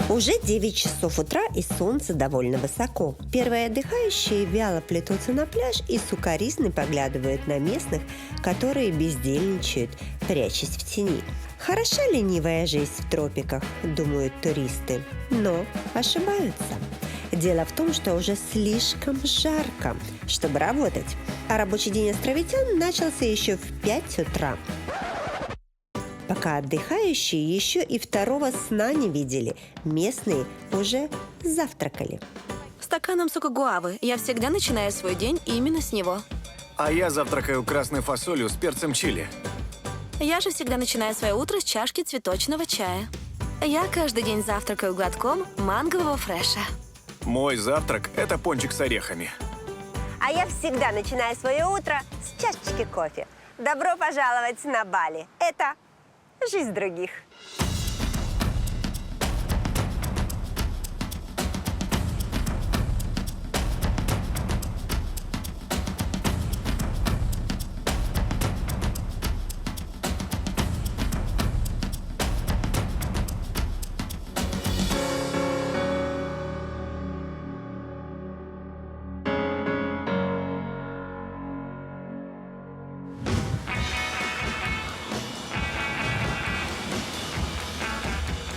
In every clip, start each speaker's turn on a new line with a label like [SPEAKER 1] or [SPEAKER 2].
[SPEAKER 1] Уже 9 часов утра, и солнце довольно высоко. Первые отдыхающие вяло плетутся на пляж и сукоризно поглядывают на местных, которые бездельничают, прячась в тени. Хороша ленивая жизнь в тропиках, думают туристы, но ошибаются. Дело в том, что уже слишком жарко, чтобы работать. А рабочий день островитян начался еще в 5 утра. Пока отдыхающие еще и второго сна не видели, местные уже завтракали.
[SPEAKER 2] Стаканом сока гуавы. Я всегда начинаю свой день именно с него.
[SPEAKER 3] А я завтракаю красной фасолью с перцем чили.
[SPEAKER 2] Я же всегда начинаю свое утро с чашки цветочного чая. Я каждый день завтракаю глотком мангового фреша.
[SPEAKER 3] Мой завтрак – это пончик с орехами.
[SPEAKER 1] А я всегда начинаю свое утро с чашечки кофе. Добро пожаловать на Бали. Это жизнь других.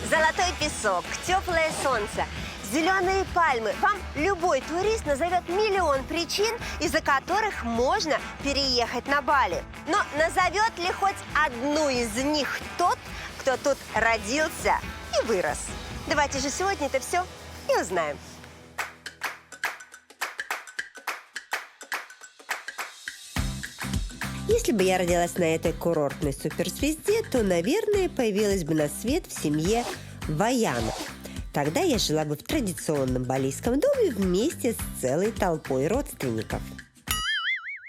[SPEAKER 1] Золотой песок, теплое солнце, зеленые пальмы. Вам любой турист назовет миллион причин, из-за которых можно переехать на Бали. Но назовет ли хоть одну из них тот, кто тут родился и вырос? Давайте же сегодня это все и узнаем. Если бы я родилась на этой курортной суперзвезде, то, наверное, появилась бы на свет в семье Ваянов. Тогда я жила бы в традиционном балийском доме вместе с целой толпой родственников.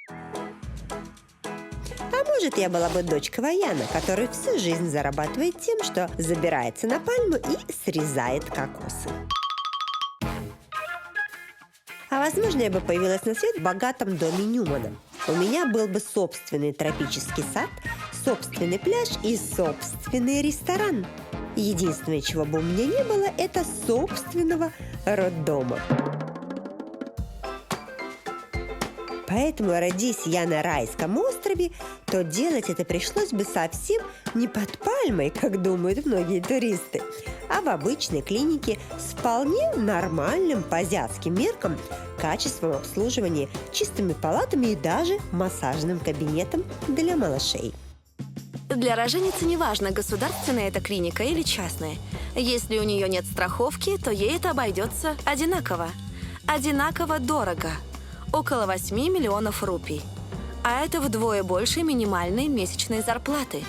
[SPEAKER 1] А может, я была бы дочкой Ваяна, который всю жизнь зарабатывает тем, что забирается на пальму и срезает кокосы. А возможно, я бы появилась на свет в богатом доме Ньюмана. У меня был бы собственный тропический сад, собственный пляж и собственный ресторан. Единственное, чего бы у меня не было, это собственного роддома. Поэтому, родись я на райском острове, то делать это пришлось бы совсем не под пальмой, как думают многие туристы, а в обычной клинике с вполне нормальным по азиатским меркам качеством обслуживания, чистыми палатами и даже массажным кабинетом для малышей.
[SPEAKER 2] Для роженицы неважно, государственная это клиника или частная. Если у нее нет страховки, то ей это обойдется одинаково. Одинаково дорого. Около 8 миллионов рупий. А это вдвое больше минимальной месячной зарплаты.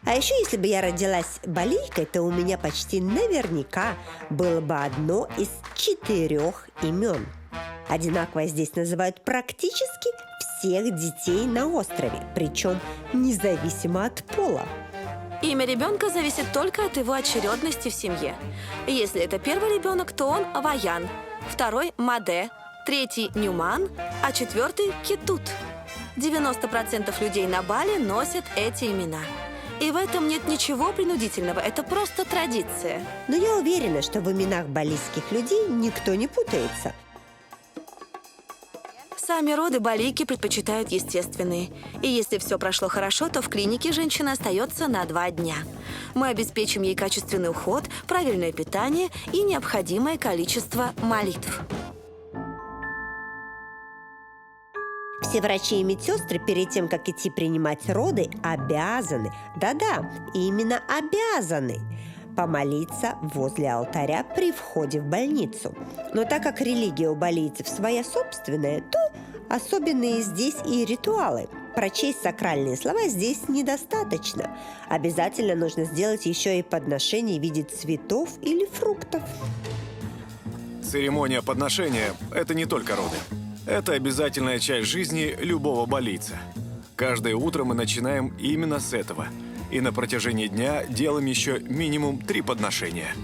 [SPEAKER 1] А еще, если бы я родилась балийкой, то у меня почти наверняка было бы одно из 4 имен. Одинаково здесь называют практически всех детей на острове, причем независимо от пола.
[SPEAKER 2] Имя ребенка зависит только от его очередности в семье. Если это первый ребенок, то он Ваян, второй – Маде, третий – Ньюман, а четвертый – Кетут. 90% людей на Бали носят эти имена. И в этом нет ничего принудительного, это просто традиция.
[SPEAKER 1] Но я уверена, что в именах балийских людей никто не путается.
[SPEAKER 2] Сами роды балийки предпочитают естественные. И если все прошло хорошо, то в клинике женщина остается на 2 дня. Мы обеспечим ей качественный уход, правильное питание и необходимое количество молитв.
[SPEAKER 1] Все врачи и медсестры перед тем, как идти принимать роды, обязаны, да-да, именно обязаны, помолиться возле алтаря при входе в больницу. Но так как религия у балийцев своя собственная, то особенные здесь и ритуалы. Прочесть сакральные слова здесь недостаточно. Обязательно нужно сделать еще и подношение в виде цветов или фруктов.
[SPEAKER 3] Церемония подношения – это не только роды. Это обязательная часть жизни любого балийца. Каждое утро мы начинаем именно с этого. И на протяжении дня делаем еще минимум 3 подношения.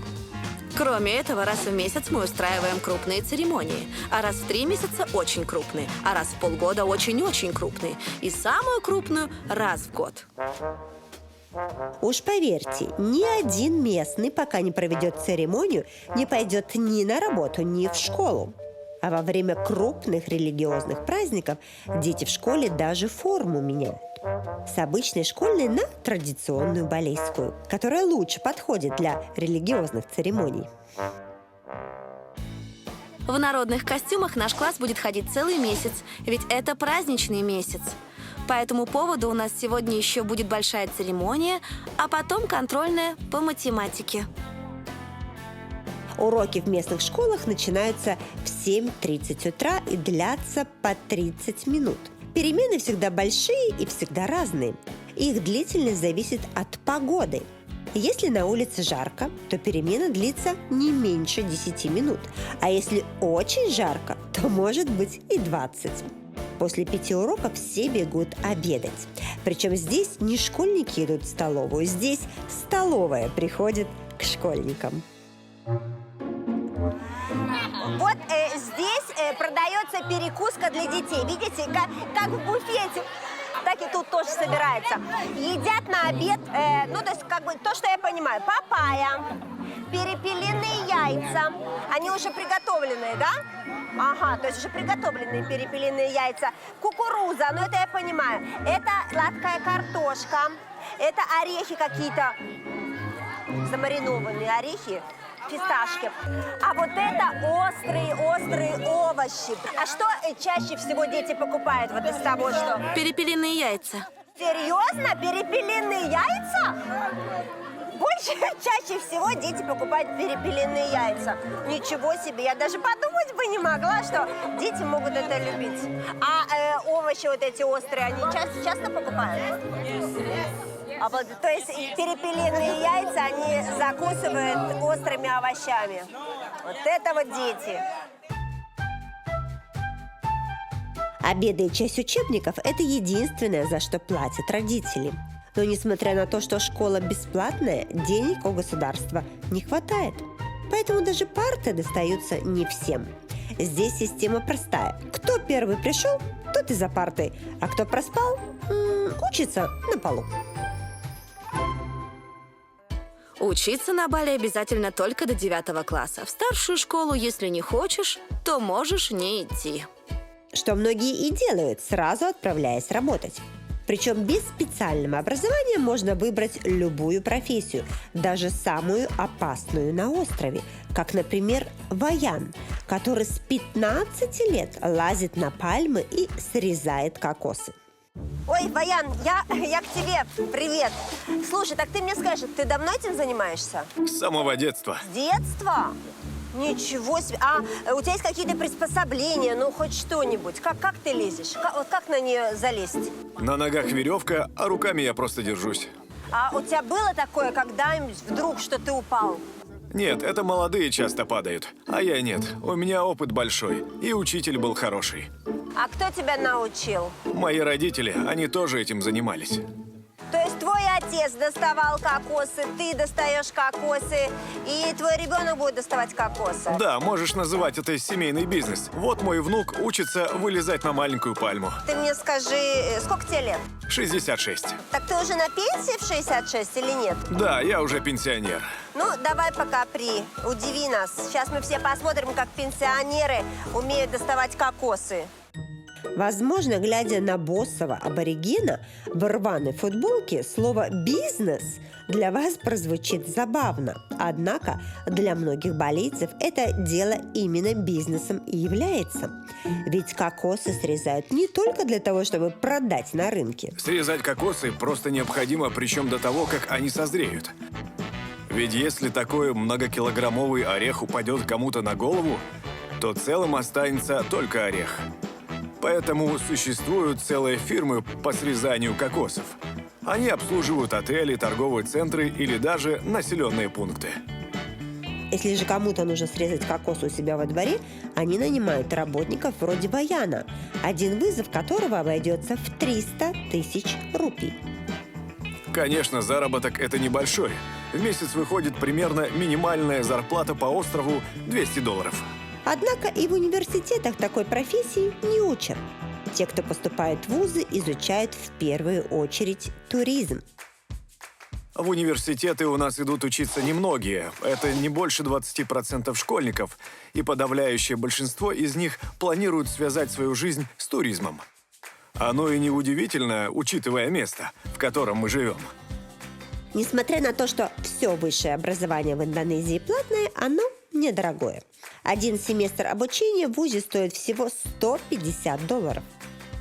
[SPEAKER 2] Кроме этого, раз в месяц мы устраиваем крупные церемонии. А раз в 3 месяца очень крупные. А раз в полгода очень-очень крупные. И самую крупную раз в год.
[SPEAKER 1] Уж поверьте, ни один местный, пока не проведет церемонию, не пойдет ни на работу, ни в школу. А во время крупных религиозных праздников дети в школе даже форму меняют. С обычной школьной на традиционную балейскую, которая лучше подходит для религиозных церемоний.
[SPEAKER 2] В народных костюмах наш класс будет ходить целый месяц, ведь это праздничный месяц. По этому поводу у нас сегодня еще будет большая церемония, а потом контрольная по математике.
[SPEAKER 1] Уроки в местных школах начинаются в 7:30 утра и длятся по 30 минут. Перемены всегда большие и всегда разные. Их длительность зависит от погоды. Если на улице жарко, то перемена длится не меньше 10 минут. А если очень жарко, то может быть и 20. После 5 уроков все бегут обедать. Причем здесь не школьники идут в столовую, здесь столовая приходит к школьникам.
[SPEAKER 4] Вот здесь продается перекуска для детей. Видите, как в буфете. Так и тут тоже собирается. Едят на обед, то есть как бы то, что я понимаю, папайя, перепелиные яйца. Они уже приготовленные, да? Ага, то есть уже приготовленные перепелиные яйца. Кукуруза, это я понимаю. Это сладкая картошка. Это орехи какие-то, замаринованные орехи. Фисташки. А вот это острые овощи. А что чаще всего дети покупают вот из того, что...
[SPEAKER 2] Перепелиные яйца.
[SPEAKER 4] Серьезно? Перепелиные яйца? Чаще всего дети покупают перепелиные яйца. Ничего себе, я даже подумать бы не могла, что дети могут это любить. А овощи вот эти острые, они часто покупают? То есть перепелиные яйца они закусывают острыми овощами. Вот это вот дети.
[SPEAKER 1] Обеды и часть учебников – это единственное, за что платят родители. Но несмотря на то, что школа бесплатная, денег у государства не хватает. Поэтому даже парты достаются не всем. Здесь система простая. Кто первый пришел, тот и за партой. А кто проспал, учится на полу.
[SPEAKER 2] Учиться на Бали обязательно только до 9 класса. В старшую школу, если не хочешь, то можешь не идти.
[SPEAKER 1] Что многие и делают, сразу отправляясь работать. Причем без специального образования можно выбрать любую профессию, даже самую опасную на острове, как, например, Ваян, который с 15 лет лазит на пальмы и срезает кокосы.
[SPEAKER 4] Ой, Ваян, я к тебе. Привет. Слушай, так ты мне скажешь, ты давно этим занимаешься?
[SPEAKER 3] С самого детства.
[SPEAKER 4] С детства? Ничего себе. А у тебя есть какие-то приспособления, хоть что-нибудь? Как ты лезешь? Как на нее залезть?
[SPEAKER 3] На ногах веревка, а руками я просто держусь.
[SPEAKER 4] А у тебя было такое когда-нибудь вдруг, что ты упал?
[SPEAKER 3] Нет, это молодые часто падают, а я нет. У меня опыт большой, и учитель был хороший.
[SPEAKER 4] А кто тебя научил?
[SPEAKER 3] Мои родители, они тоже этим занимались.
[SPEAKER 4] То есть твой отец доставал кокосы, ты достаешь кокосы, и твой ребенок будет доставать кокосы?
[SPEAKER 3] Да, можешь называть это семейный бизнес. Вот мой внук учится вылезать на маленькую пальму.
[SPEAKER 4] Ты мне скажи, сколько тебе лет?
[SPEAKER 3] 66.
[SPEAKER 4] Так ты уже на пенсии в 66 или нет?
[SPEAKER 3] Да, я уже пенсионер.
[SPEAKER 4] Давай пока удиви нас. Сейчас мы все посмотрим, как пенсионеры умеют доставать кокосы.
[SPEAKER 1] Возможно, глядя на боссового аборигена в рваной футболке, слово «бизнес» для вас прозвучит забавно. Однако для многих балийцев это дело именно бизнесом и является. Ведь кокосы срезают не только для того, чтобы продать на рынке.
[SPEAKER 3] Срезать кокосы просто необходимо, причем до того, как они созреют. Ведь если такой многокилограммовый орех упадет кому-то на голову, то целым останется только орех. Поэтому существуют целые фирмы по срезанию кокосов. Они обслуживают отели, торговые центры или даже населенные пункты.
[SPEAKER 1] Если же кому-то нужно срезать кокос у себя во дворе, они нанимают работников вроде Ваяна, один вызов которого обойдется в 300 тысяч рупий.
[SPEAKER 3] Конечно, заработок это небольшой. В месяц выходит примерно минимальная зарплата по острову $200.
[SPEAKER 1] Однако и в университетах такой профессии не учат. Те, кто поступает в вузы, изучают в первую очередь туризм.
[SPEAKER 3] В университеты у нас идут учиться немногие. Это не больше 20% школьников. И подавляющее большинство из них планируют связать свою жизнь с туризмом. Оно и неудивительно, учитывая место, в котором мы живем.
[SPEAKER 1] Несмотря на то, что все высшее образование в Индонезии платное, оно недорогое. Один семестр обучения в ВУЗе стоит всего $150.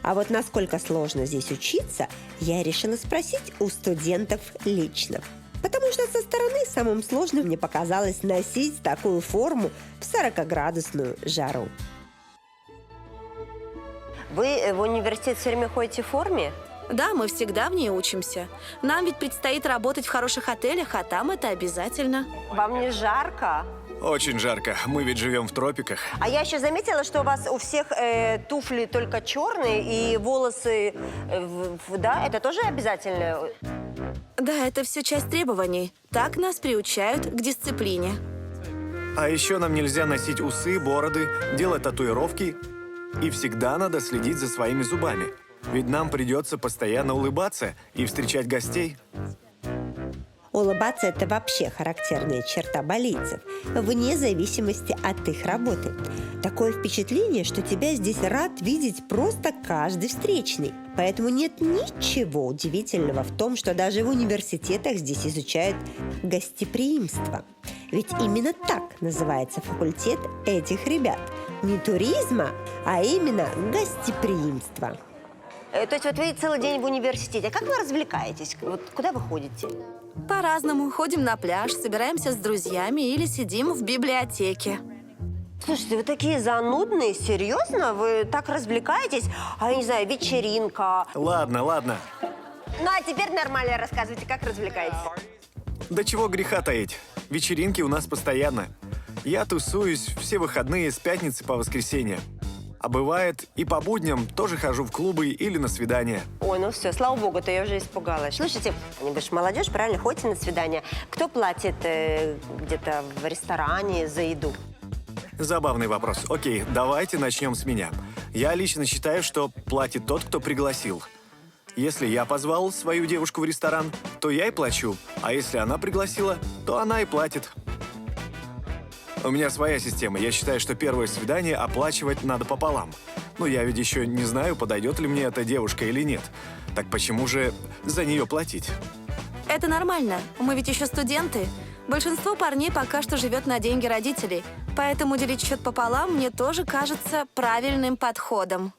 [SPEAKER 1] А вот насколько сложно здесь учиться, я решила спросить у студентов лично. Потому что со стороны самым сложным мне показалось носить такую форму в 40-градусную жару.
[SPEAKER 4] Вы в университет все время ходите в форме?
[SPEAKER 2] Да, мы всегда в ней учимся. Нам ведь предстоит работать в хороших отелях, а там это обязательно.
[SPEAKER 4] Вам не жарко?
[SPEAKER 3] Очень жарко. Мы ведь живем в тропиках.
[SPEAKER 4] А я еще заметила, что у вас у всех туфли только черные и волосы, да, это тоже обязательно?
[SPEAKER 2] Да, это все часть требований. Так нас приучают к дисциплине.
[SPEAKER 3] А еще нам нельзя носить усы, бороды, делать татуировки. И всегда надо следить за своими зубами. Ведь нам придется постоянно улыбаться и встречать гостей.
[SPEAKER 1] Улыбаться – это вообще характерная черта балийцев, вне зависимости от их работы. Такое впечатление, что тебя здесь рад видеть просто каждый встречный. Поэтому нет ничего удивительного в том, что даже в университетах здесь изучают гостеприимство. Ведь именно так называется факультет этих ребят. Не туризма, а именно гостеприимства.
[SPEAKER 4] То есть вот вы целый день в университете. А как вы развлекаетесь? Вот куда вы ходите?
[SPEAKER 2] По-разному. Ходим на пляж, собираемся с друзьями или сидим в библиотеке.
[SPEAKER 4] Слушайте, вы такие занудные, серьезно? Вы так развлекаетесь? А я не знаю, вечеринка.
[SPEAKER 3] Ладно, ладно.
[SPEAKER 4] Ну а теперь нормально рассказывайте, как развлекаетесь.
[SPEAKER 3] Да чего греха таить. Вечеринки у нас постоянно. Я тусуюсь все выходные с пятницы по воскресенье. А бывает, и по будням тоже хожу в клубы или на свидания.
[SPEAKER 4] Ой, ну все, слава богу, то я уже испугалась. Слушайте, вы же молодежь, правильно, ходите на свидания. Кто платит где-то в ресторане за еду?
[SPEAKER 3] Забавный вопрос. Окей, давайте начнем с меня. Я лично считаю, что платит тот, кто пригласил. Если я позвал свою девушку в ресторан, то я и плачу. А если она пригласила, то она и платит. У меня своя система. Я считаю, что первое свидание оплачивать надо пополам. Но я ведь еще не знаю, подойдет ли мне эта девушка или нет. Так почему же за нее платить?
[SPEAKER 2] Это нормально. Мы ведь еще студенты. Большинство парней пока что живет на деньги родителей. Поэтому делить счет пополам мне тоже кажется правильным подходом.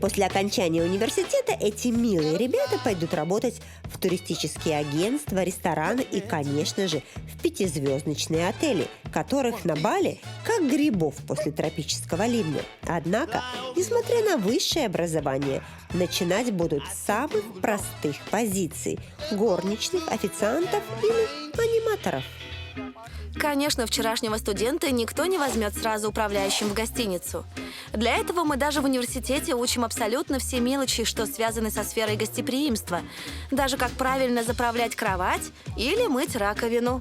[SPEAKER 1] После окончания университета эти милые ребята пойдут работать в туристические агентства, рестораны и, конечно же, в 5-звездочные отели, которых на Бали как грибов после тропического ливня. Однако, несмотря на высшее образование, начинать будут с самых простых позиций – горничных, официантов или аниматоров.
[SPEAKER 2] Конечно, вчерашнего студента никто не возьмет сразу управляющим в гостиницу. Для этого мы даже в университете учим абсолютно все мелочи, что связаны со сферой гостеприимства. Даже как правильно заправлять кровать или мыть раковину.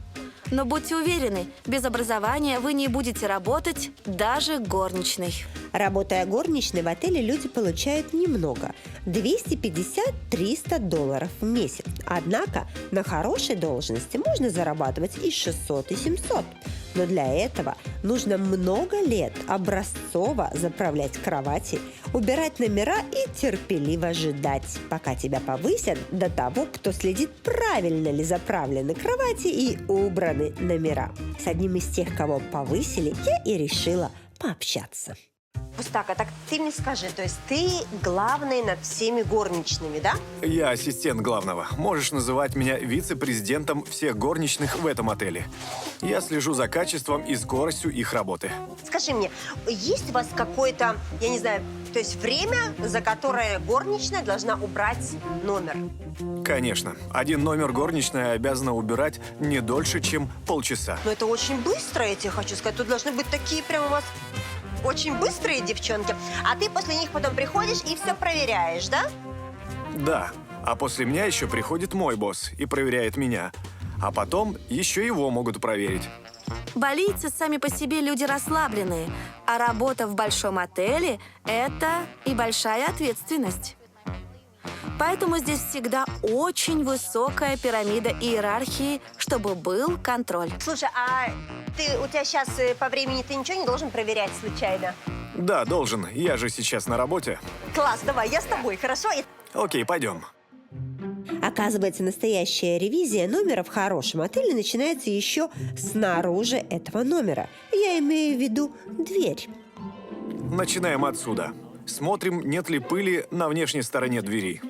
[SPEAKER 2] Но будьте уверены, без образования вы не будете работать даже горничной.
[SPEAKER 1] Работая горничной в отеле, люди получают немного – $250-300 в месяц. Однако на хорошей должности можно зарабатывать и 600, и 700. Но для этого нужно много лет образцово заправлять кровати, убирать номера и терпеливо ждать, пока тебя повысят до того, кто следит, правильно ли заправлены кровати и убраны номера. С одним из тех, кого повысили, я и решила пообщаться.
[SPEAKER 4] Пустака, так ты мне скажи, то есть ты главный над всеми горничными, да?
[SPEAKER 3] Я ассистент главного. Можешь называть меня вице-президентом всех горничных в этом отеле. Я слежу за качеством и скоростью их работы.
[SPEAKER 4] Скажи мне, есть у вас какое-то, я не знаю, то есть время, за которое горничная должна убрать номер?
[SPEAKER 3] Конечно. Один номер горничная обязана убирать не дольше, чем полчаса.
[SPEAKER 4] Но это очень быстро, я тебе хочу сказать. Тут должны быть такие прям у вас очень быстрые девчонки. А ты после них потом приходишь и все проверяешь, да?
[SPEAKER 3] Да. А после меня еще приходит мой босс и проверяет меня. А потом еще его могут проверить.
[SPEAKER 2] Балийцы сами по себе люди расслабленные, а работа в большом отеле – это и большая ответственность. Поэтому здесь всегда очень высокая пирамида иерархии, чтобы был контроль.
[SPEAKER 4] Слушай, а у тебя сейчас по времени ты ничего не должен проверять случайно?
[SPEAKER 3] Да, должен. Я же сейчас на работе.
[SPEAKER 4] Класс, давай, я с тобой, хорошо?
[SPEAKER 3] Окей, пойдем.
[SPEAKER 1] Оказывается, настоящая ревизия номера в хорошем отеле начинается еще снаружи этого номера. Я имею в виду дверь.
[SPEAKER 3] Начинаем отсюда. Смотрим, нет ли пыли на внешней стороне двери.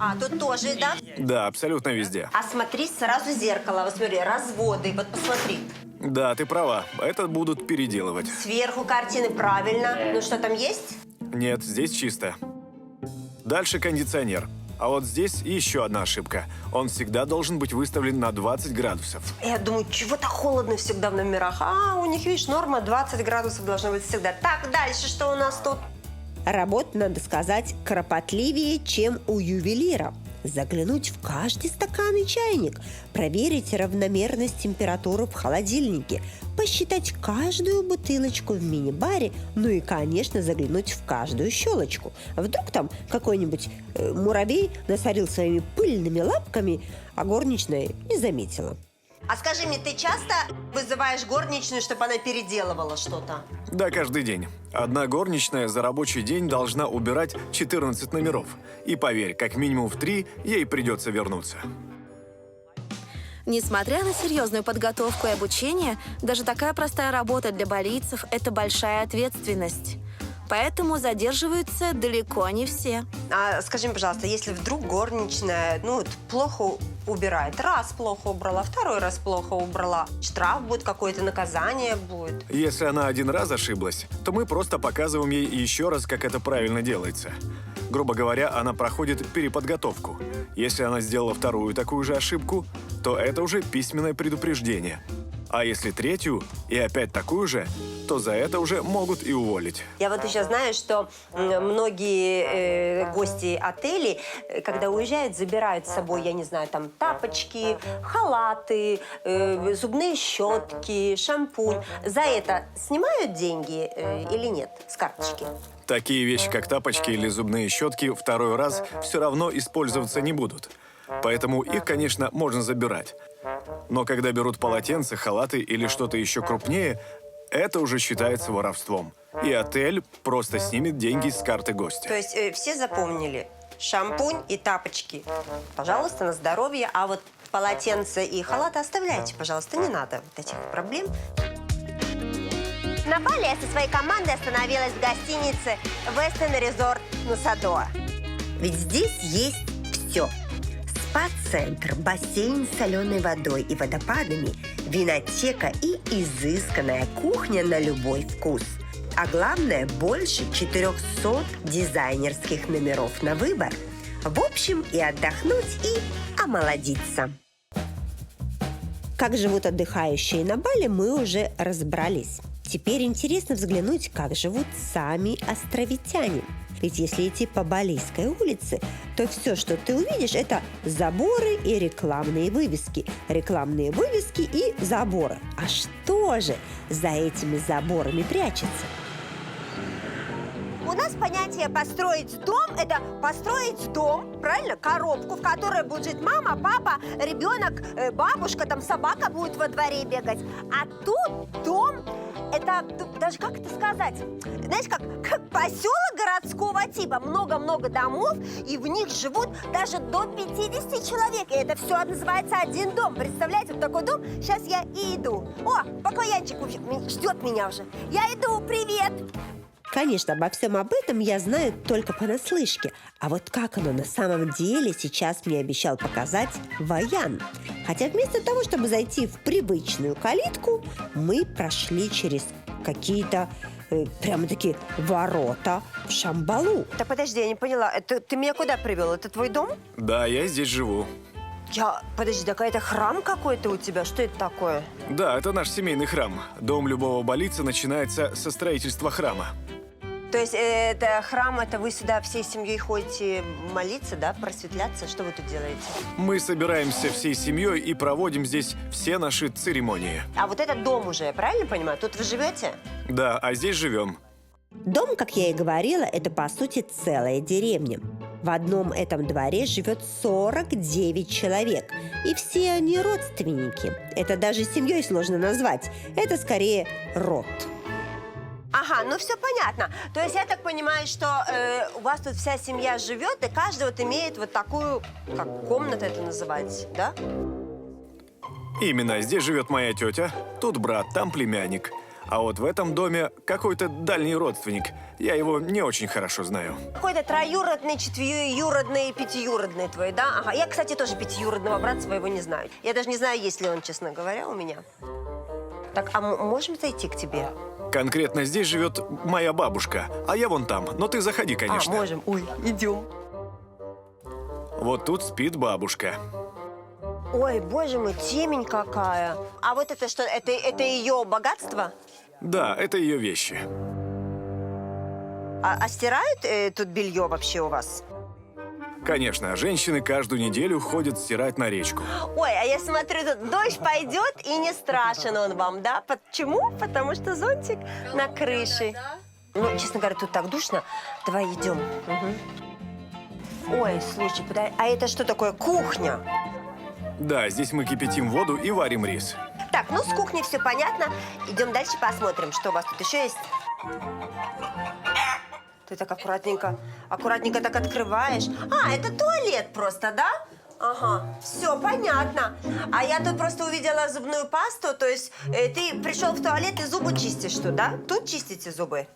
[SPEAKER 4] А, тут тоже, да?
[SPEAKER 3] Да, абсолютно везде.
[SPEAKER 4] А смотри, сразу зеркало, вот смотри, разводы, вот посмотри.
[SPEAKER 3] Да, ты права. Это будут переделывать.
[SPEAKER 4] Сверху картины, правильно. Ну что, там есть?
[SPEAKER 3] Нет, здесь чисто. Дальше кондиционер. А вот здесь еще одна ошибка. Он всегда должен быть выставлен на 20 градусов.
[SPEAKER 4] Я думаю, чего так холодно всегда в номерах? А, у них, видишь, норма 20 градусов должно быть всегда. Так, дальше что у нас тут?
[SPEAKER 1] Работа, надо сказать, кропотливее, чем у ювелира. Заглянуть в каждый стакан и чайник, проверить равномерность температуры в холодильнике, посчитать каждую бутылочку в мини-баре, ну и, конечно, заглянуть в каждую щелочку. Вдруг там какой-нибудь муравей насорил своими пыльными лапками, а горничная не заметила.
[SPEAKER 4] А скажи мне, ты часто вызываешь горничную, чтобы она переделывала что-то?
[SPEAKER 3] Да, каждый день. Одна горничная за рабочий день должна убирать 14 номеров. И поверь, как минимум в 3 ей придется вернуться.
[SPEAKER 2] Несмотря на серьезную подготовку и обучение, даже такая простая работа для балийцев – это большая ответственность. Поэтому задерживаются далеко не все.
[SPEAKER 4] А скажи мне, пожалуйста, если вдруг горничная, плохо убирает, раз плохо убрала, второй раз плохо убрала, штраф будет какое-то, наказание будет?
[SPEAKER 3] Если она один раз ошиблась, то мы просто показываем ей еще раз, как это правильно делается. Грубо говоря, она проходит переподготовку. Если она сделала вторую такую же ошибку, то это уже письменное предупреждение. А если третью и опять такую же, то за это уже могут и уволить.
[SPEAKER 4] Я вот еще знаю, что многие гости отелей, когда уезжают, забирают с собой, я не знаю, там тапочки, халаты, зубные щетки, шампунь. За это снимают деньги или нет с карточки?
[SPEAKER 3] Такие вещи, как тапочки или зубные щетки, второй раз все равно использоваться не будут. Поэтому их, конечно, можно забирать. Но когда берут полотенца, халаты или что-то еще крупнее, это уже считается воровством. И отель просто снимет деньги с карты гостя.
[SPEAKER 4] То есть все запомнили? Шампунь и тапочки. Пожалуйста, на здоровье. А вот полотенца и халаты оставляйте, пожалуйста. Не надо вот этих проблем. На Бали я со своей командой остановилась в гостинице Westin Resort Nusa Dua.
[SPEAKER 1] Ведь здесь есть все. Спа-центр, бассейн с соленой водой и водопадами, винотека и изысканная кухня на любой вкус. А главное, больше 400 дизайнерских номеров на выбор. В общем, и отдохнуть, и омолодиться. Как живут отдыхающие на Бали, мы уже разобрались. Теперь интересно взглянуть, как живут сами островитяне. Ведь если идти по Балийской улице, то все, что ты увидишь, это заборы и рекламные вывески. Рекламные вывески и заборы. А что же за этими заборами прячется?
[SPEAKER 4] У нас понятие «построить дом» – это построить дом, правильно? Коробку, в которой будет жить мама, папа, ребенок, бабушка, там собака будет во дворе бегать. А тут дом – это даже как это сказать? Знаешь, как поселок городского типа. Много-много домов, и в них живут даже до 50 человек. И это все называется один дом. Представляете, вот такой дом. Сейчас я и иду. О, баклаянчик ждет меня уже. Я иду, привет!
[SPEAKER 1] Конечно, обо всем об этом я знаю только понаслышке. А вот как оно на самом деле, сейчас мне обещал показать Ваян. Хотя вместо того, чтобы зайти в привычную калитку, мы прошли через какие-то прямо-таки ворота в Шамбалу.
[SPEAKER 4] Так подожди, я не поняла. Это ты меня куда привел? Это твой дом?
[SPEAKER 3] Да, я здесь живу.
[SPEAKER 4] Подожди, так это храм какой-то у тебя? Что это такое?
[SPEAKER 3] Да, это наш семейный храм. Дом любого балийца начинается со строительства храма.
[SPEAKER 4] То есть это храм, это вы сюда всей семьей ходите молиться, да, просветляться? Что вы тут делаете?
[SPEAKER 3] Мы собираемся всей семьей и проводим здесь все наши церемонии.
[SPEAKER 4] А вот этот дом уже, я правильно понимаю? Тут вы живете?
[SPEAKER 3] Да, а здесь живем.
[SPEAKER 1] Дом, как я и говорила, это по сути целая деревня. В одном этом дворе живет 49 человек, и все они родственники. Это даже семьей сложно назвать, это скорее род.
[SPEAKER 4] Ага, ну все понятно. То есть я так понимаю, что у вас тут вся семья живет, и каждый вот имеет вот такую, как комната это называется, да?
[SPEAKER 3] Именно, здесь живет моя тетя, тут брат, там племянник. А вот в этом доме какой-то дальний родственник. Я его не очень хорошо знаю.
[SPEAKER 4] Какой-то троюродный, четвертюродный, пятиюродный твой, да? Ага, я, кстати, тоже пятиюродного брата своего не знаю. Я даже не знаю, есть ли он, честно говоря, у меня. Так, а можем зайти к тебе?
[SPEAKER 3] Конкретно здесь живет моя бабушка, а я вон там. Но ты заходи, конечно.
[SPEAKER 4] Можем. Ой, идем.
[SPEAKER 3] Вот тут спит бабушка.
[SPEAKER 4] Ой, боже мой, темень какая. А вот это что, это ее богатство?
[SPEAKER 3] Да, это ее вещи.
[SPEAKER 4] А стирают тут белье вообще у вас?
[SPEAKER 3] Конечно, женщины каждую неделю ходят стирать на речку.
[SPEAKER 4] Ой, а я смотрю, тут дождь пойдет, и не страшен он вам, да? Почему? Потому что зонтик на крыше. Ну, честно говоря, тут так душно. Давай идем. Угу. Ой, слушай, подожди, а это что такое? Кухня?
[SPEAKER 3] Да, здесь мы кипятим воду и варим рис.
[SPEAKER 4] Так, ну с кухней все понятно. Идем дальше посмотрим, что у вас тут еще есть. Ты так аккуратненько так открываешь. А, это туалет просто, да? Ага, все понятно. А я тут просто увидела зубную пасту, то есть ты пришел в туалет и зубы чистишь тут, да? Тут чистите зубы?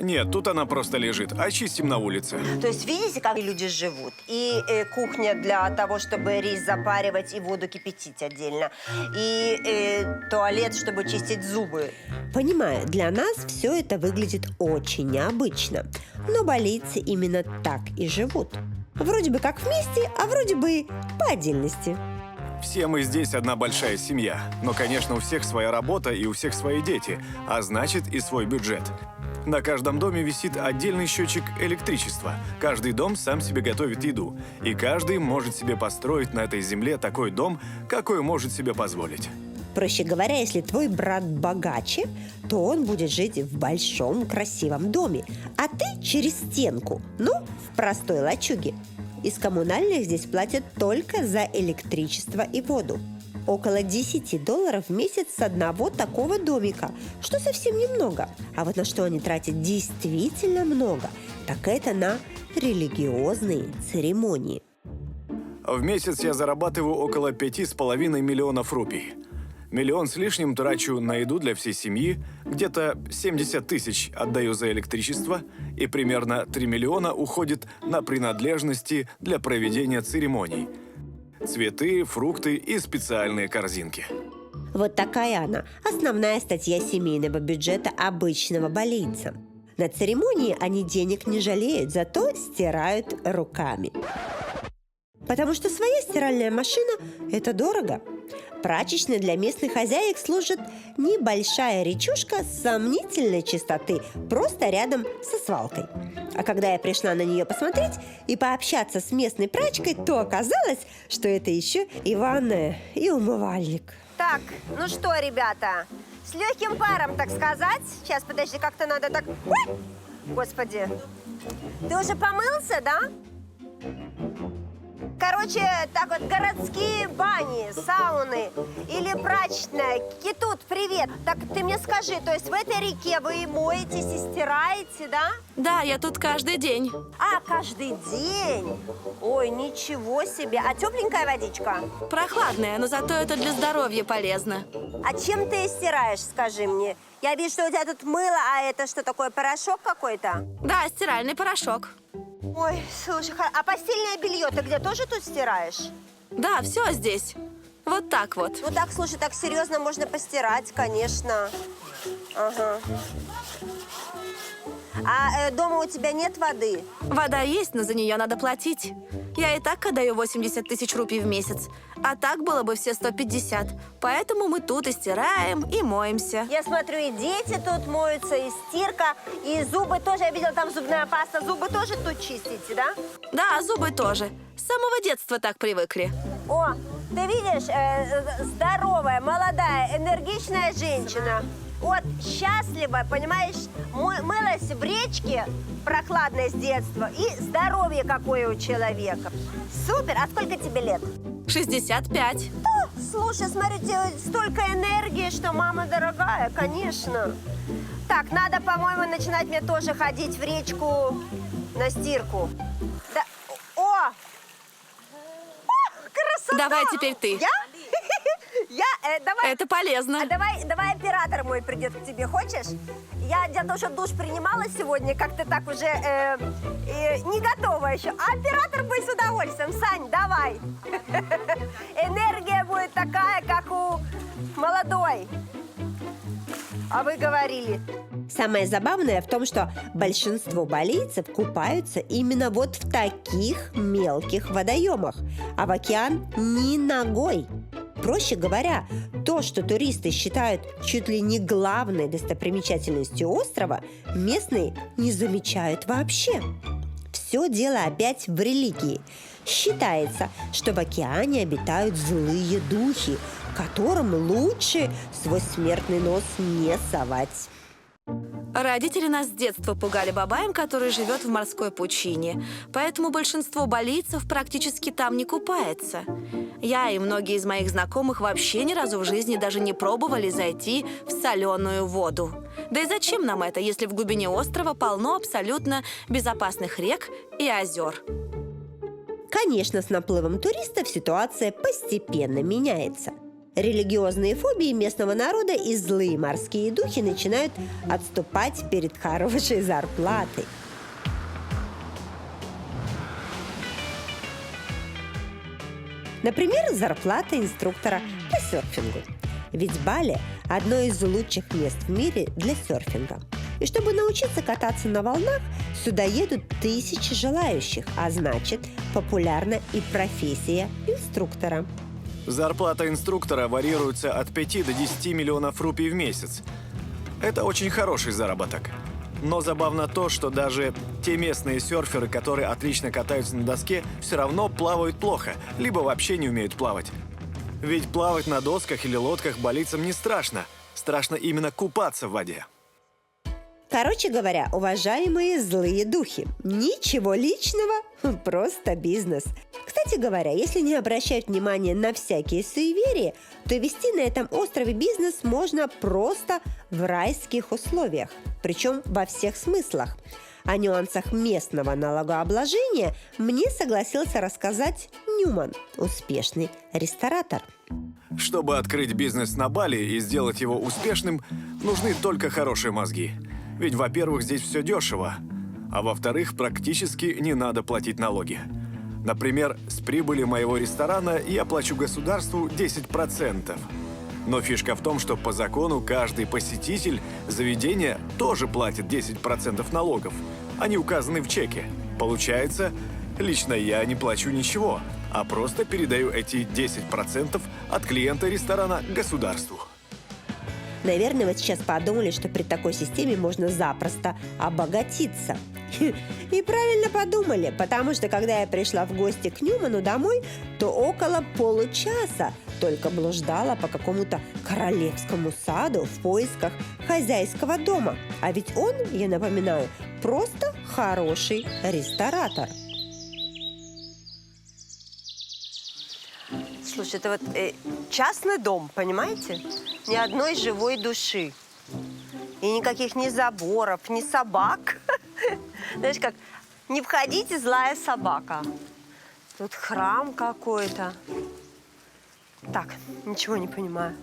[SPEAKER 3] Нет, тут она просто лежит, а чистим на улице.
[SPEAKER 4] То есть видите, как люди живут? И кухня для того, чтобы рис запаривать и воду кипятить отдельно. И туалет, чтобы чистить зубы.
[SPEAKER 1] Понимаю, для нас все это выглядит очень необычно. Но балийцы именно так и живут. Вроде бы как вместе, а вроде бы по отдельности.
[SPEAKER 3] Все мы здесь одна большая семья. Но, конечно, у всех своя работа и у всех свои дети, а значит и свой бюджет. На каждом доме висит отдельный счетчик электричества. Каждый дом сам себе готовит еду. И каждый может себе построить на этой земле такой дом, какой может себе позволить.
[SPEAKER 1] Проще говоря, если твой брат богаче, то он будет жить в большом красивом доме, а ты через стенку, ну, в простой лачуге. Из коммунальных здесь платят только за электричество и воду. Около $10 в месяц с одного такого домика, что совсем немного. А вот на что они тратят действительно много, так это на религиозные церемонии.
[SPEAKER 3] В месяц я зарабатываю около 5,5 миллионов рупий. 1 миллион с лишним трачу на еду для всей семьи, где-то 70 тысяч отдаю за электричество, и примерно 3 миллиона уходит на принадлежности для проведения церемоний. Цветы, фрукты и специальные корзинки.
[SPEAKER 1] Вот такая она, основная статья семейного бюджета обычного балийца. На церемонии они денег не жалеют, зато стирают руками. Потому что своя стиральная машина – это дорого. Прачечной для местных хозяек служит небольшая речушка сомнительной чистоты, просто рядом со свалкой. А когда я пришла на нее посмотреть и пообщаться с местной прачкой, то оказалось, что это еще и ванная, и умывальник.
[SPEAKER 4] Так, ну что, ребята, с легким паром, так сказать. Сейчас, подожди, как-то надо так... Ой! Господи. Ты уже помылся, да? Короче, так вот, городские бани, сауны или прачечная. Китут, привет. Так ты мне скажи, то есть в этой реке вы моетесь и стираете, да?
[SPEAKER 2] Да, я тут каждый день.
[SPEAKER 4] А, каждый день? Ой, ничего себе. А тепленькая водичка?
[SPEAKER 2] Прохладная, но зато это для здоровья полезно.
[SPEAKER 4] А чем ты стираешь, скажи мне? Я вижу, что у тебя тут мыло, а это что такое, порошок какой-то?
[SPEAKER 2] Да, стиральный порошок.
[SPEAKER 4] Ой, слушай, а постельное белье ты где, тоже тут стираешь?
[SPEAKER 2] Да, все здесь. Вот так вот.
[SPEAKER 4] Ну так, слушай, так серьезно можно постирать, конечно. Ага. А дома у тебя нет воды?
[SPEAKER 2] Вода есть, но за нее надо платить. Я и так отдаю 80 тысяч рупий в месяц. А так было бы все 150. Поэтому мы тут и стираем, и моемся.
[SPEAKER 4] Я смотрю, и дети тут моются, и стирка, и зубы тоже. Я видела, там зубная паста. Зубы тоже тут чистите, да?
[SPEAKER 2] Да, зубы тоже. С самого детства так привыкли.
[SPEAKER 4] О, ты видишь, здоровая, молодая, энергичная женщина. вот счастлива, понимаешь, мылась в речке прохладной с детства, и здоровье какое у человека. Супер! А сколько тебе лет?
[SPEAKER 2] 65.
[SPEAKER 4] Слушай, смотри, у тебя столько энергии, что мама дорогая, конечно. Так, надо, по-моему, начинать мне тоже ходить в речку на стирку. Да. О! Красота!
[SPEAKER 2] Давай теперь ты.
[SPEAKER 4] Давай.
[SPEAKER 2] Это полезно.
[SPEAKER 4] Давай оператор мой придет к тебе, хочешь? Я для того, что душ принимала сегодня, как-то так уже не готова еще. А оператор будет с удовольствием. Сань, давай. Энергия будет такая, как у молодой. А вы говорили.
[SPEAKER 1] Самое забавное в том, что большинство балийцев купаются именно вот в таких мелких водоемах, а в океан ни ногой. Проще говоря, то, что туристы считают чуть ли не главной достопримечательностью острова, местные не замечают вообще. Все дело опять в религии. Считается, что в океане обитают злые духи, которым лучше свой смертный нос не совать.
[SPEAKER 2] Родители нас с детства пугали бабаем, который живет в морской пучине. Поэтому большинство балийцев практически там не купается. Я и многие из моих знакомых вообще ни разу в жизни даже не пробовали зайти в соленую воду. Да и зачем нам это, если в глубине острова полно абсолютно безопасных рек и озер?
[SPEAKER 1] Конечно, с наплывом туристов ситуация постепенно меняется. Религиозные фобии местного народа и злые морские духи начинают отступать перед хорошей зарплатой. Например, зарплата инструктора по серфингу. Ведь Бали – одно из лучших мест в мире для серфинга. И чтобы научиться кататься на волнах, сюда едут тысячи желающих, а значит, популярна и профессия инструктора.
[SPEAKER 3] Зарплата инструктора варьируется от 5 до 10 миллионов рупий в месяц. Это очень хороший заработок. Но забавно то, что даже те местные серферы, которые отлично катаются на доске, все равно плавают плохо, либо вообще не умеют плавать. Ведь плавать на досках или лодках балийцам не страшно. Страшно именно купаться в воде.
[SPEAKER 1] Короче говоря, уважаемые злые духи, ничего личного, просто бизнес. Кстати говоря, если не обращать внимания на всякие суеверия, то вести на этом острове бизнес можно просто в райских условиях, причем во всех смыслах. О нюансах местного налогообложения мне согласился рассказать Ньюман, успешный ресторатор.
[SPEAKER 3] Чтобы открыть бизнес на Бали и сделать его успешным, нужны только хорошие мозги. Ведь, во-первых, здесь все дешево, а во-вторых, практически не надо платить налоги. Например, с прибыли моего ресторана я плачу государству 10%. Но фишка в том, что по закону каждый посетитель заведения тоже платит 10% налогов. Они указаны в чеке. Получается, лично я не плачу ничего, а просто передаю эти 10% от клиента ресторана государству.
[SPEAKER 1] Наверное, вы сейчас подумали, что при такой системе можно запросто обогатиться. И правильно подумали, потому что когда я пришла в гости к Ньюману домой, то около получаса только блуждала по какому-то королевскому саду в поисках хозяйского дома. А ведь он, я напоминаю, просто хороший ресторатор.
[SPEAKER 4] Слушай, это вот частный дом, понимаете? Ни одной живой души. И никаких ни заборов, ни собак. Знаешь, как не входите, злая собака. Тут храм какой-то. Так, ничего не понимаю.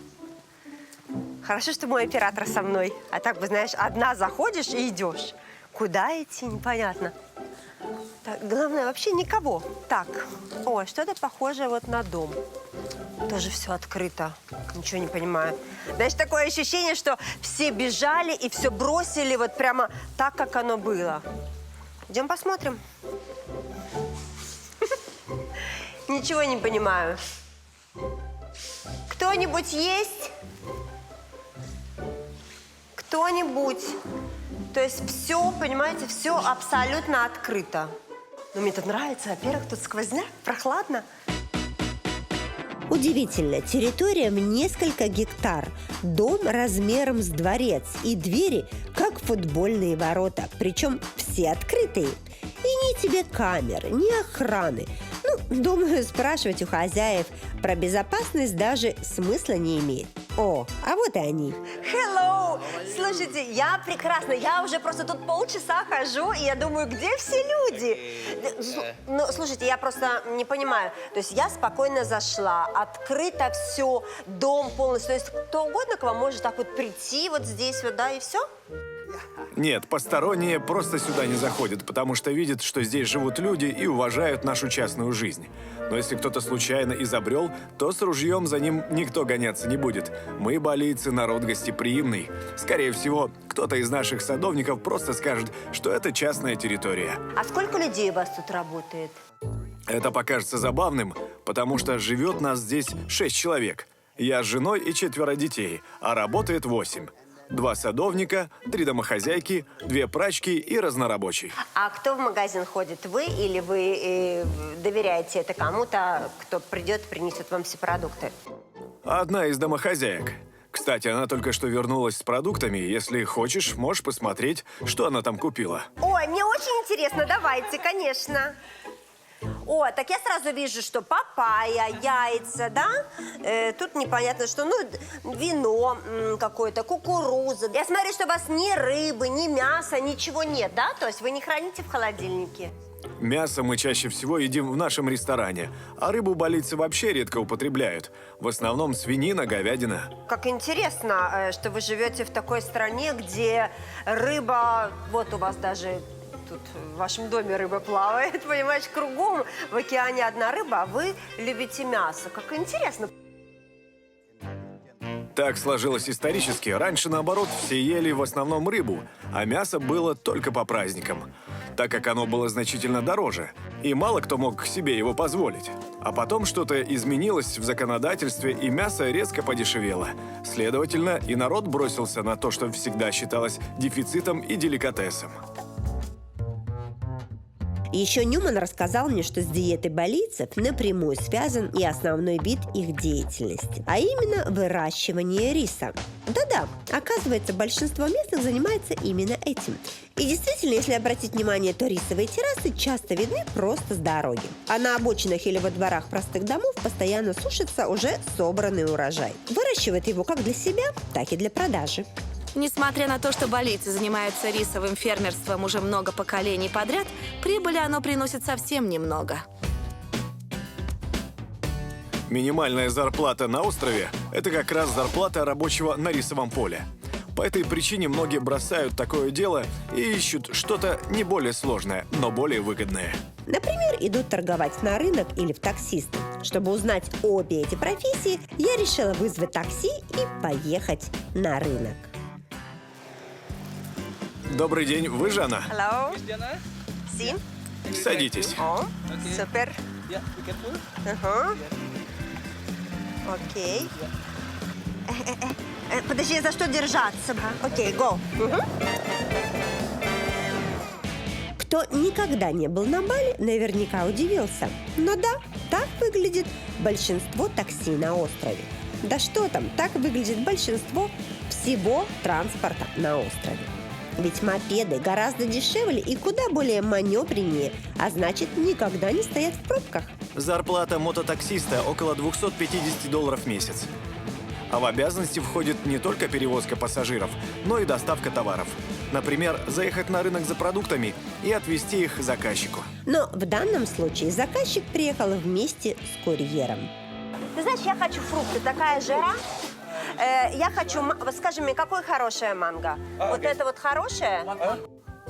[SPEAKER 4] Хорошо, что мой оператор со мной. А так бы, знаешь, одна заходишь и идешь. Куда идти, непонятно. Так, главное, вообще никого. Так, о, что-то похожее вот на дом. Тоже все открыто. Ничего не понимаю. Знаешь, такое ощущение, что все бежали и все бросили вот прямо так, как оно было. Идем посмотрим. Ничего не понимаю. Кто-нибудь есть? Кто-нибудь? То есть все, понимаете, все абсолютно открыто. Но мне тут нравится. Во-первых, тут сквозняк, прохладно.
[SPEAKER 1] Удивительно, территория в несколько гектар, дом размером с дворец и двери, как футбольные ворота, причем все открытые. И ни тебе камеры, ни охраны. Ну, думаю, спрашивать у хозяев про безопасность даже смысла не имеет. О, а вот и они.
[SPEAKER 4] Hello! Слушайте, я прекрасна. Я уже просто тут полчаса хожу, и я думаю, где все люди? Ну, слушайте, я просто не понимаю. То есть я спокойно зашла, открыто все, дом полностью. То есть кто угодно к вам может так вот прийти вот здесь вот, да, и все?
[SPEAKER 3] Нет, посторонние просто сюда не заходят, потому что видят, что здесь живут люди и уважают нашу частную жизнь. Но если кто-то случайно изобрел, то с ружьем за ним никто гоняться не будет. Мы, балийцы, народ гостеприимный. Скорее всего, кто-то из наших садовников просто скажет, что это частная территория.
[SPEAKER 4] А сколько людей у вас тут работает?
[SPEAKER 3] Это покажется забавным, потому что живет нас здесь 6 человек. Я с женой и 4 детей, а работает 8. 2 садовника, 3 домохозяйки, 2 прачки и разнорабочий.
[SPEAKER 4] А кто в магазин ходит, вы или вы доверяете это кому-то, кто придет, принесет вам все продукты?
[SPEAKER 3] Одна из домохозяек. Кстати, она только что вернулась с продуктами. Если хочешь, можешь посмотреть, что она там купила.
[SPEAKER 4] Ой, мне очень интересно, давайте, конечно. О, так я сразу вижу, что папайя, яйца, да? Тут непонятно, что, ну, вино какое-то, кукуруза. Я смотрю, что у вас ни рыбы, ни мяса, ничего нет, да? То есть вы не храните в холодильнике?
[SPEAKER 3] Мясо мы чаще всего едим в нашем ресторане, а рыбу балийцы вообще редко употребляют. В основном свинина, говядина.
[SPEAKER 4] Как интересно, что вы живете в такой стране, где рыба, вот у вас даже... Тут в вашем доме рыба плавает, понимаешь, кругом в океане одна рыба, а вы любите мясо. Как интересно.
[SPEAKER 3] Так сложилось исторически. Раньше, наоборот, все ели в основном рыбу, а мясо было только по праздникам, так как оно было значительно дороже, и мало кто мог себе его позволить. А потом что-то изменилось в законодательстве, и мясо резко подешевело. Следовательно, и народ бросился на то, что всегда считалось дефицитом и деликатесом.
[SPEAKER 1] Еще Ньюман рассказал мне, что с диетой балийцев напрямую связан и основной вид их деятельности, а именно выращивание риса. Да-да, оказывается, большинство местных занимается именно этим. И действительно, если обратить внимание, то рисовые террасы часто видны просто с дороги. А на обочинах или во дворах простых домов постоянно сушится уже собранный урожай. Выращивают его как для себя, так и для продажи.
[SPEAKER 2] Несмотря на то, что балийцы занимаются рисовым фермерством уже много поколений подряд, прибыли оно приносит совсем немного.
[SPEAKER 3] Минимальная зарплата на острове – это как раз зарплата рабочего на рисовом поле. По этой причине многие бросают такое дело и ищут что-то не более сложное, но более выгодное.
[SPEAKER 1] Например, идут торговать на рынок или в таксисты. Чтобы узнать обе эти профессии, я решила вызвать такси и поехать на рынок.
[SPEAKER 3] Добрый день, вы Жанна?
[SPEAKER 4] Hello. Си?
[SPEAKER 3] Садитесь.
[SPEAKER 4] О, супер. Ага. Окей. Подожди, за что держаться? Окей, go.
[SPEAKER 1] Кто никогда не был на Бали, наверняка удивился. Но да, так выглядит большинство такси на острове. Да что там, так выглядит большинство всего транспорта на острове. Ведь мопеды гораздо дешевле и куда более маневреннее, а значит, никогда не стоят в пробках.
[SPEAKER 3] Зарплата мототаксиста около $250 в месяц. А в обязанности входит не только перевозка пассажиров, но и доставка товаров. Например, заехать на рынок за продуктами и отвезти их заказчику.
[SPEAKER 1] Но в данном случае заказчик приехал вместе с курьером.
[SPEAKER 4] Ты знаешь, я хочу фрукты, такая жара. Я хочу, скажи мне, какое хорошее манго? Вот это вот хорошее?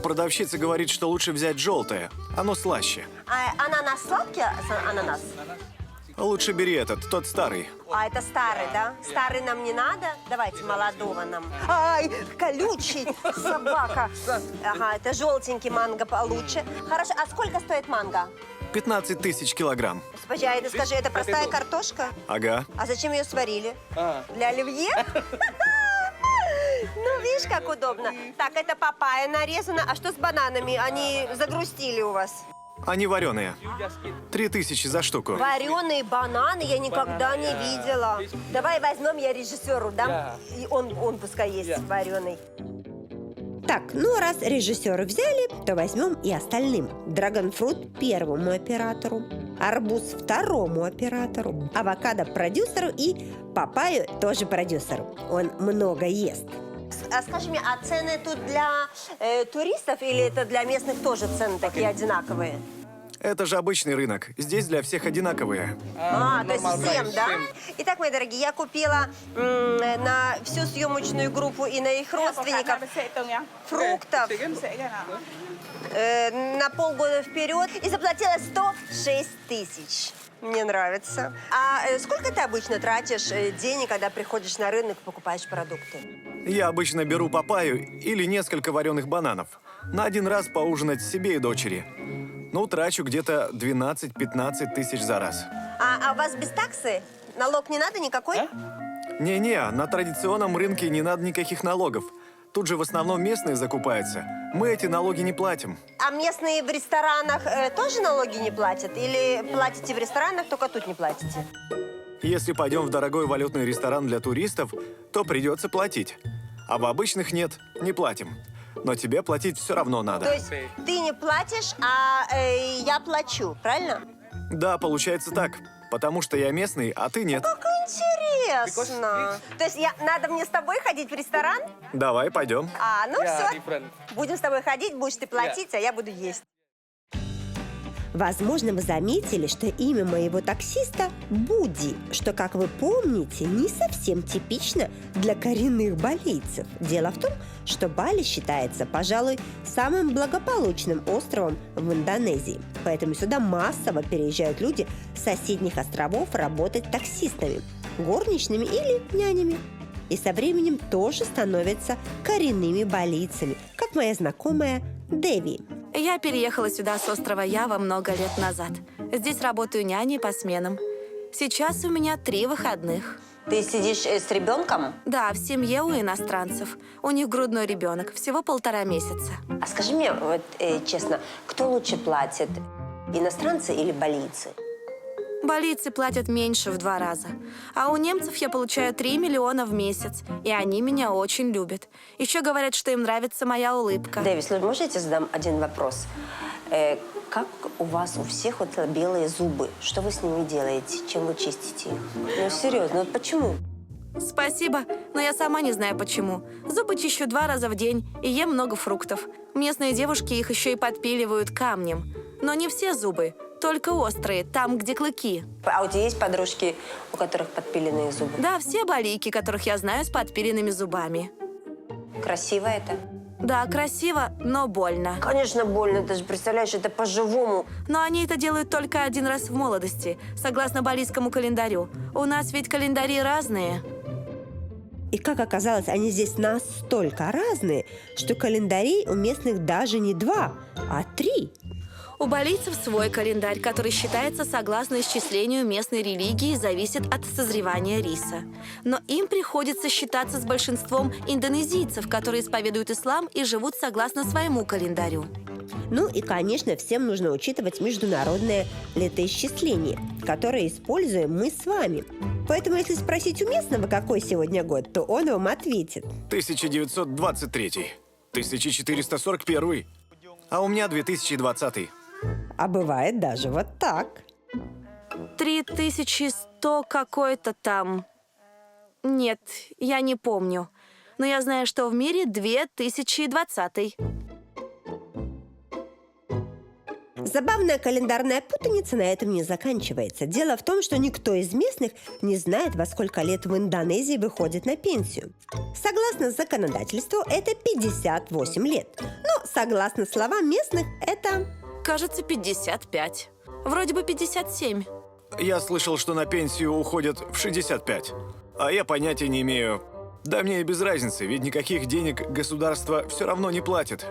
[SPEAKER 3] Продавщица говорит, что лучше взять желтое, оно слаще.
[SPEAKER 4] А ананас сладкий? Ананас?
[SPEAKER 3] Лучше бери этот, тот старый.
[SPEAKER 4] А это старый, да? Старый нам не надо? Давайте молодого нам. Ай, колючий собака. Ага, это желтенький манго получше. Хорошо, а сколько стоит манго?
[SPEAKER 3] 15 тысяч килограмм.
[SPEAKER 4] Господи, а это, скажи, это простая картошка?
[SPEAKER 3] Ага.
[SPEAKER 4] А зачем ее сварили? Для оливье? Ну, видишь, как удобно. Так, это папайя нарезана. А что с бананами? Они загрустили у вас.
[SPEAKER 3] Они вареные. 3000 за штуку.
[SPEAKER 4] Вареные бананы я никогда не видела. Давай возьмем, я режиссеру дам, и он пускай есть вареный.
[SPEAKER 1] Так, ну раз режиссеры взяли, то возьмем и остальным. Драгонфрут первому оператору, арбуз второму оператору, авокадо продюсеру и папайю тоже продюсеру. Он много ест.
[SPEAKER 4] А скажи мне, а цены тут для туристов или это для местных тоже цены такие одинаковые?
[SPEAKER 3] Это же обычный рынок. Здесь для всех одинаковые.
[SPEAKER 4] То есть всем, да? Итак, мои дорогие, я купила на всю съемочную группу и на их родственников фруктов на полгода вперед и заплатила 106 тысяч. Мне нравится. А сколько ты обычно тратишь денег, когда приходишь на рынок, покупаешь продукты?
[SPEAKER 3] Я обычно беру папайю или несколько вареных бананов. На один раз поужинать себе и дочери. Ну, трачу где-то 12-15 тысяч за раз.
[SPEAKER 4] А у вас без таксы? Налог не надо никакой?
[SPEAKER 3] Не-не, на традиционном рынке не надо никаких налогов. Тут же в основном местные закупаются. Мы эти налоги не платим.
[SPEAKER 4] А местные в ресторанах тоже налоги не платят? Или платите в ресторанах, только тут не платите?
[SPEAKER 3] Если пойдем в дорогой валютный ресторан для туристов, то придется платить. А в обычных нет, не платим. Но тебе платить все равно надо.
[SPEAKER 4] То есть ты не платишь, а я плачу, правильно?
[SPEAKER 3] Да, получается так. Потому что я местный, а ты нет.
[SPEAKER 4] Как интересно. То есть надо мне с тобой ходить в ресторан?
[SPEAKER 3] Давай, пойдем.
[SPEAKER 4] Ну все. Будем с тобой ходить, будешь ты платить, а я буду есть.
[SPEAKER 1] Возможно, вы заметили, что имя моего таксиста – Буди, что, как вы помните, не совсем типично для коренных балийцев. Дело в том, что Бали считается, пожалуй, самым благополучным островом в Индонезии. Поэтому сюда массово переезжают люди с соседних островов работать таксистами, горничными или нянями. И со временем тоже становятся коренными балийцами, как моя знакомая Деви.
[SPEAKER 2] Я переехала сюда с острова Ява много лет назад. Здесь работаю няней по сменам. Сейчас у меня 3 выходных.
[SPEAKER 4] Ты сидишь с ребенком?
[SPEAKER 2] Да, в семье у иностранцев. У них грудной ребенок, всего 1,5 месяца.
[SPEAKER 4] А скажи мне, вот, честно, кто лучше платит, иностранцы или балийцы?
[SPEAKER 2] Балийцы платят меньше в 2 раза. А у немцев я получаю 3 миллиона в месяц. И они меня очень любят. Еще говорят, что им нравится моя улыбка.
[SPEAKER 4] Дэвис, можно я тебе задам один вопрос? Как у вас у всех вот белые зубы? Что вы с ними делаете? Чем вы чистите их? Ну, серьезно, вот почему?
[SPEAKER 2] Спасибо, но я сама не знаю почему. Зубы чищу 2 раза в день и ем много фруктов. Местные девушки их еще и подпиливают камнем. Но не все зубы, только острые, там, где клыки.
[SPEAKER 4] А у тебя есть подружки, у которых подпиленные зубы?
[SPEAKER 2] Да, все балийки, которых я знаю, с подпиленными зубами.
[SPEAKER 4] Красиво это?
[SPEAKER 2] Да, красиво, но больно.
[SPEAKER 4] Конечно, больно. Ты же представляешь, это по-живому.
[SPEAKER 2] Но они это делают только 1 раз в молодости, согласно балийскому календарю. У нас ведь календари разные.
[SPEAKER 1] И как оказалось, они здесь настолько разные, что календарей у местных даже не 2, а 3.
[SPEAKER 2] У балийцев свой календарь, который считается согласно исчислению местной религии и зависит от созревания риса. Но им приходится считаться с большинством индонезийцев, которые исповедуют ислам и живут согласно своему календарю.
[SPEAKER 1] Ну и, конечно, всем нужно учитывать международное летоисчисление, которое используем мы с вами. Поэтому, если спросить у местного, какой сегодня год, то он вам ответит.
[SPEAKER 3] 1923, 1441, а у меня 2020.
[SPEAKER 1] А бывает даже вот так.
[SPEAKER 2] 3100 какой-то там. Нет, я не помню. Но я знаю, что в мире 2020.
[SPEAKER 1] Забавная календарная путаница на этом не заканчивается. Дело в том, что никто из местных не знает, во сколько лет в Индонезии выходит на пенсию. Согласно законодательству, это 58 лет. Но, согласно словам местных, это...
[SPEAKER 2] Кажется, 55. Вроде бы 57.
[SPEAKER 3] Я слышал, что на пенсию уходят в 65. А я понятия не имею. Да мне и без разницы, ведь никаких денег государство все равно не платит.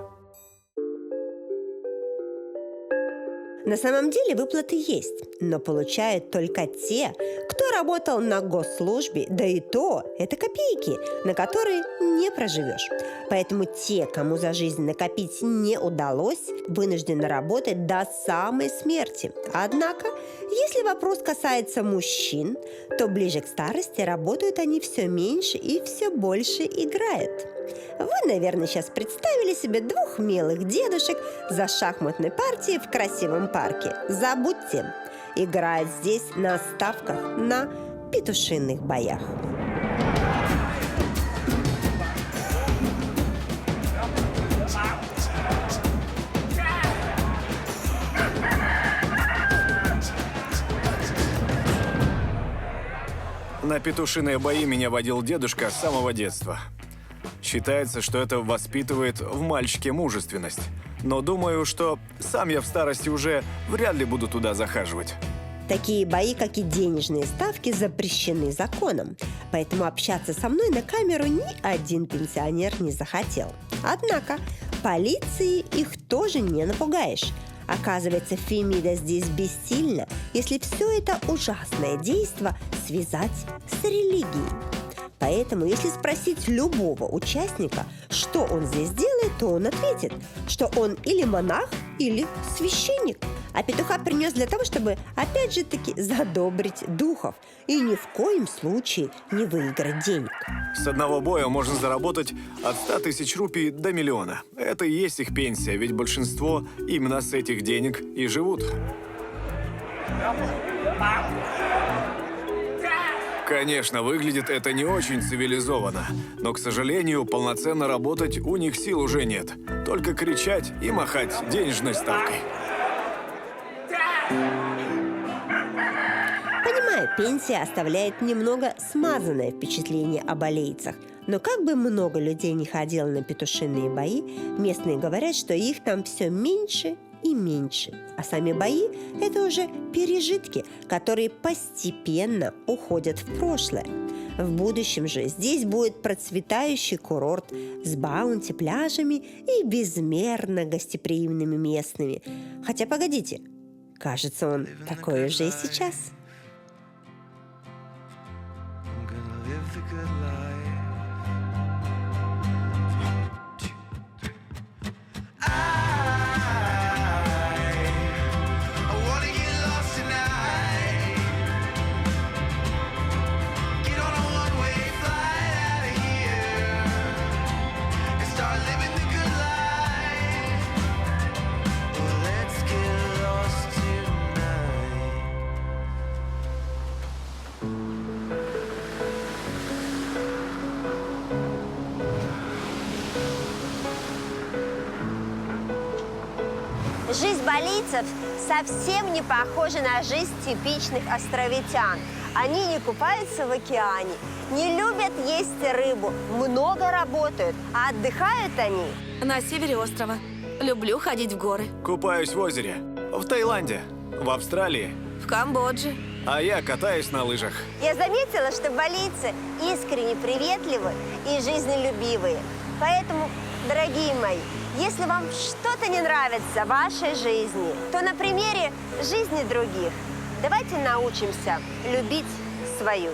[SPEAKER 1] На самом деле выплаты есть, но получают только те, кто работал на госслужбе, да и то это копейки, на которые не проживешь. Поэтому те, кому за жизнь накопить не удалось, вынуждены работать до самой смерти. Однако, если вопрос касается мужчин, то ближе к старости работают они все меньше и все больше играют. Вы, наверное, сейчас представили себе двух милых дедушек за шахматной партией в красивом парке. Забудьте, играют здесь на ставках на петушиных боях.
[SPEAKER 3] На петушиные бои меня водил дедушка с самого детства. Считается, что это воспитывает в мальчике мужественность. Но думаю, что сам я в старости уже вряд ли буду туда захаживать.
[SPEAKER 1] Такие бои, как и денежные ставки, запрещены законом. Поэтому общаться со мной на камеру ни один пенсионер не захотел. Однако полиции их тоже не напугаешь. Оказывается, Фемида здесь бессильна, если все это ужасное действо связать с религией. Поэтому, если спросить любого участника, что он здесь делает, то он ответит, что он или монах, или священник. А петуха принес для того, чтобы, опять же таки, задобрить духов и ни в коем случае не выиграть денег.
[SPEAKER 3] С одного боя можно заработать от 100 тысяч рупий до миллиона. Это и есть их пенсия, ведь большинство именно с этих денег и живут. Конечно, выглядит это не очень цивилизованно, но, к сожалению, полноценно работать у них сил уже нет. Только кричать и махать денежной ставкой.
[SPEAKER 1] Понимаю, пенсия оставляет немного смазанное впечатление о балейцах. Но как бы много людей не ходило на петушиные бои, местные говорят, что их там все меньше и меньше. А сами бои – это уже пережитки, которые постепенно уходят в прошлое. В будущем же здесь будет процветающий курорт с баунти-пляжами и безмерно гостеприимными местными. Хотя, погодите, кажется, он такой уже и сейчас.
[SPEAKER 4] Жизнь балийцев совсем не похожа на жизнь типичных островитян. Они не купаются в океане, не любят есть рыбу, много работают, а отдыхают они
[SPEAKER 2] На севере острова. Люблю ходить в горы.
[SPEAKER 3] Купаюсь в озере. В Таиланде. В Австралии.
[SPEAKER 2] В Камбодже.
[SPEAKER 3] А я катаюсь на лыжах.
[SPEAKER 4] Я заметила, что балийцы искренне приветливы и жизнелюбивые. Поэтому, дорогие мои, если вам что-то не нравится в вашей жизни, то на примере жизни других давайте научимся любить свою.